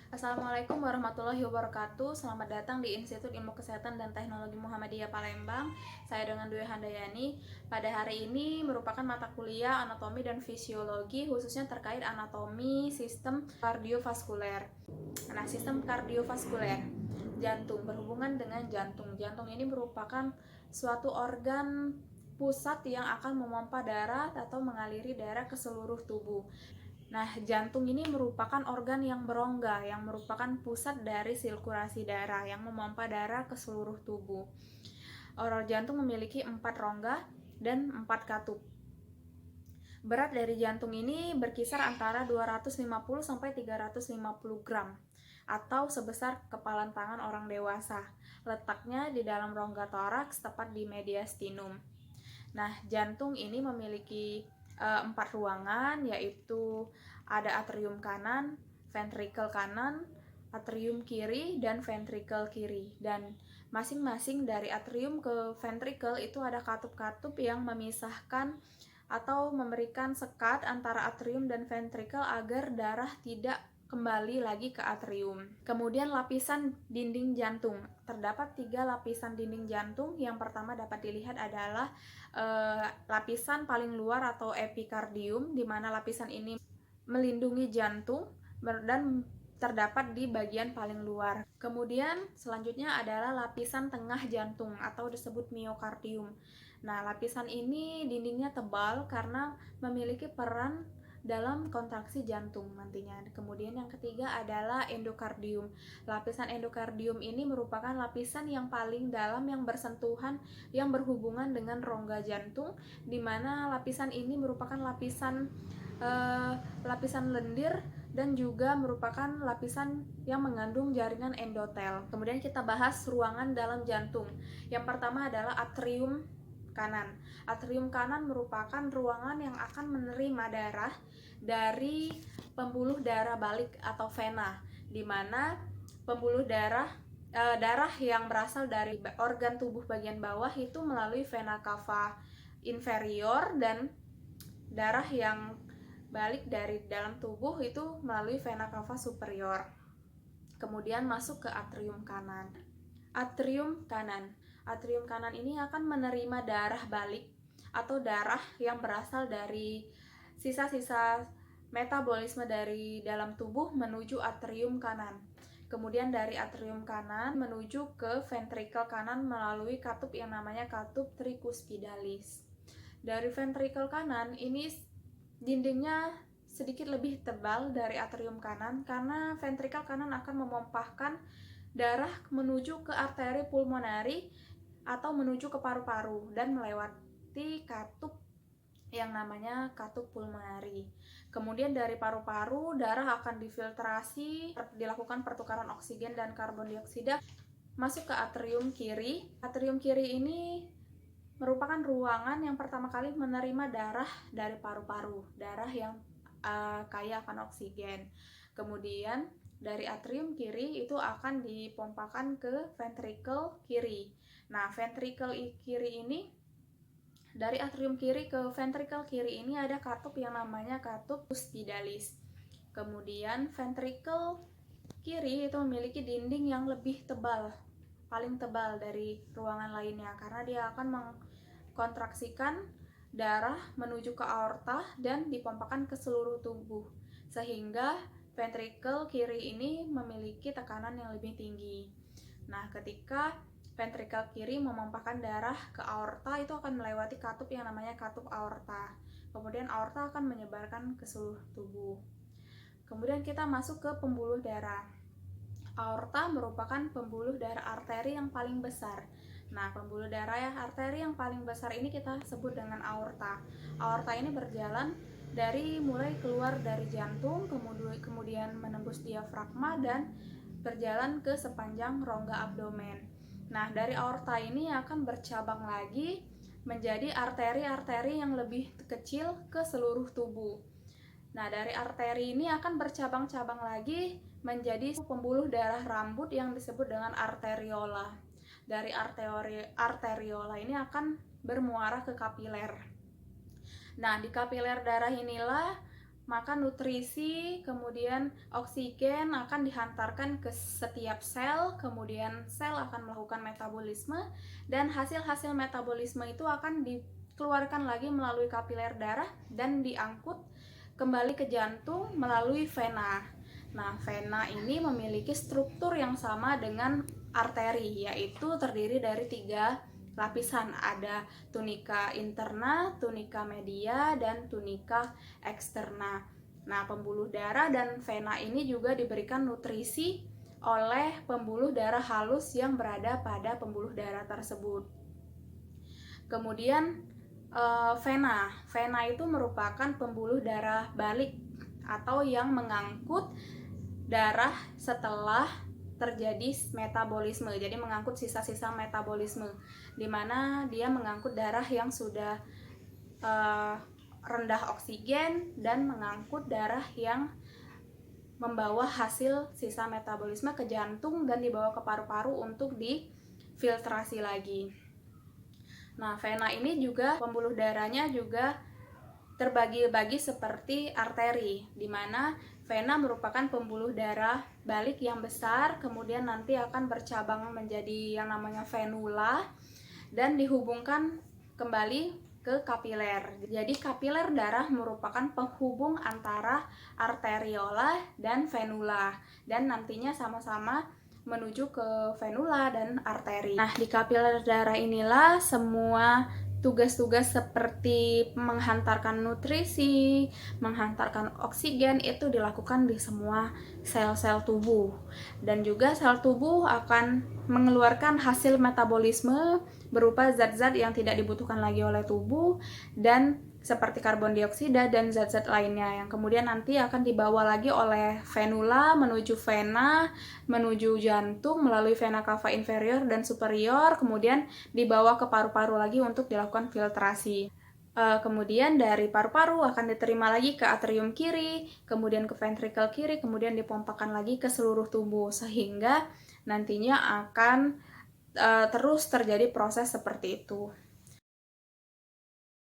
Assalamualaikum warahmatullahi wabarakatuh. Selamat datang di Institut Ilmu Kesehatan dan Teknologi Muhammadiyah Palembang. Saya dengan Dwi Handayani. Pada hari ini merupakan mata kuliah anatomi dan fisiologi, khususnya terkait anatomi sistem kardiovaskuler. Nah, sistem kardiovaskuler, jantung, berhubungan dengan jantung. Jantung ini merupakan suatu organ pusat yang akan memompa darah atau mengaliri darah ke seluruh tubuh. Nah, jantung ini merupakan organ yang berongga, yang merupakan pusat dari sirkulasi darah, yang memompa darah ke seluruh tubuh. Organ jantung memiliki 4 rongga dan 4 katup. Berat dari jantung ini berkisar antara 250 sampai 350 gram atau sebesar kepalan tangan orang dewasa. Letaknya di dalam rongga toraks tepat di mediastinum. Nah, jantung ini memiliki 4 ruangan, yaitu ada atrium kanan, ventrikel kanan, atrium kiri, dan ventrikel kiri. Dan masing-masing dari atrium ke ventrikel itu ada katup-katup yang memisahkan atau memberikan sekat antara atrium dan ventrikel agar darah tidak kembali lagi ke atrium. Kemudian lapisan dinding jantung. Terdapat 3 lapisan dinding jantung. Yang pertama dapat dilihat adalah lapisan paling luar atau epikardium, di mana lapisan ini melindungi jantung dan terdapat di bagian paling luar. Kemudian selanjutnya adalah lapisan tengah jantung atau disebut miokardium. Nah, lapisan ini dindingnya tebal karena memiliki peran dalam kontraksi jantung nantinya. Kemudian yang ketiga adalah endokardium. Lapisan endokardium ini merupakan lapisan yang paling dalam yang bersentuhan, yang berhubungan dengan rongga jantung, di mana lapisan ini merupakan lapisan lendir dan juga merupakan lapisan yang mengandung jaringan endotel. Kemudian kita bahas ruangan dalam jantung. Yang pertama adalah atrium kanan. Atrium kanan merupakan ruangan yang akan menerima darah dari pembuluh darah balik atau vena, di mana pembuluh darah yang berasal dari organ tubuh bagian bawah itu melalui vena cava inferior, dan darah yang balik dari dalam tubuh itu melalui vena cava superior. Kemudian masuk ke atrium kanan. Atrium kanan. Atrium kanan ini akan menerima darah balik atau darah yang berasal dari sisa-sisa metabolisme dari dalam tubuh menuju atrium kanan. Kemudian dari atrium kanan menuju ke ventrikel kanan melalui katup yang namanya katup tricuspidalis. Dari ventrikel kanan ini dindingnya sedikit lebih tebal dari atrium kanan karena ventrikel kanan akan memompahkan darah menuju ke arteri pulmonari atau menuju ke paru-paru dan melewati katup yang namanya katup pulmonari. Kemudian dari paru-paru darah akan difiltrasi, dilakukan pertukaran oksigen dan karbon dioksida masuk ke atrium kiri. Atrium kiri ini merupakan ruangan yang pertama kali menerima darah dari paru-paru, darah yang kaya akan oksigen. Kemudian dari atrium kiri itu akan dipompakan ke ventrikel kiri. Nah, ventrikel kiri ini, dari atrium kiri ke ventrikel kiri ini ada katup yang namanya katup cuspidalis. Kemudian ventrikel kiri itu memiliki dinding yang lebih tebal, paling tebal dari ruangan lainnya, karena dia akan mengkontraksikan darah menuju ke aorta dan dipompakan ke seluruh tubuh, sehingga ventrikel kiri ini memiliki tekanan yang lebih tinggi. Nah, ketika ventrikel kiri memompahkan darah ke aorta, itu akan melewati katup yang namanya katup aorta. Kemudian aorta akan menyebarkan ke seluruh tubuh. Kemudian kita masuk ke pembuluh darah. Aorta merupakan pembuluh darah arteri yang paling besar. Nah, pembuluh darah arteri yang paling besar ini kita sebut dengan aorta. Aorta ini berjalan dari mulai keluar dari jantung, kemudian menembus diafragma dan berjalan ke sepanjang rongga abdomen. Nah, dari aorta ini akan bercabang lagi menjadi arteri-arteri yang lebih kecil ke seluruh tubuh. Nah, dari arteri ini akan bercabang-cabang lagi menjadi pembuluh darah rambut yang disebut dengan arteriola. Dari arteriola ini akan bermuara ke kapiler. Nah, di kapiler darah inilah maka nutrisi, kemudian oksigen akan dihantarkan ke setiap sel, kemudian sel akan melakukan metabolisme, dan hasil-hasil metabolisme itu akan dikeluarkan lagi melalui kapiler darah dan diangkut kembali ke jantung melalui vena. Nah, vena ini memiliki struktur yang sama dengan arteri, yaitu terdiri dari 3 lapisan. Ada tunika interna, tunika media, dan tunika eksterna. Nah, pembuluh darah dan vena ini juga diberikan nutrisi oleh pembuluh darah halus yang berada pada pembuluh darah tersebut. Kemudian vena itu merupakan pembuluh darah balik atau yang mengangkut darah setelah terjadi metabolisme. Jadi mengangkut sisa-sisa metabolisme, di mana dia mengangkut darah yang sudah rendah oksigen dan mengangkut darah yang membawa hasil sisa metabolisme ke jantung dan dibawa ke paru-paru untuk difiltrasi lagi. Nah, vena ini juga pembuluh darahnya juga terbagi-bagi seperti arteri, di mana vena merupakan pembuluh darah balik yang besar, kemudian nanti akan bercabang menjadi yang namanya venula dan dihubungkan kembali ke kapiler. Jadi kapiler darah merupakan penghubung antara arteriola dan venula, dan nantinya sama-sama menuju ke venula dan arteri. Nah, di kapiler darah inilah semua tugas-tugas seperti menghantarkan nutrisi, menghantarkan oksigen itu dilakukan di semua sel-sel tubuh. Dan juga sel tubuh akan mengeluarkan hasil metabolisme berupa zat-zat yang tidak dibutuhkan lagi oleh tubuh, dan seperti karbon dioksida dan zat-zat lainnya yang kemudian nanti akan dibawa lagi oleh venula menuju vena, menuju jantung melalui vena cava inferior dan superior, kemudian dibawa ke paru-paru lagi untuk dilakukan filtrasi. Kemudian dari paru-paru akan diterima lagi ke atrium kiri, kemudian ke ventrikel kiri, kemudian dipompakan lagi ke seluruh tubuh, sehingga nantinya akan terus terjadi proses seperti itu.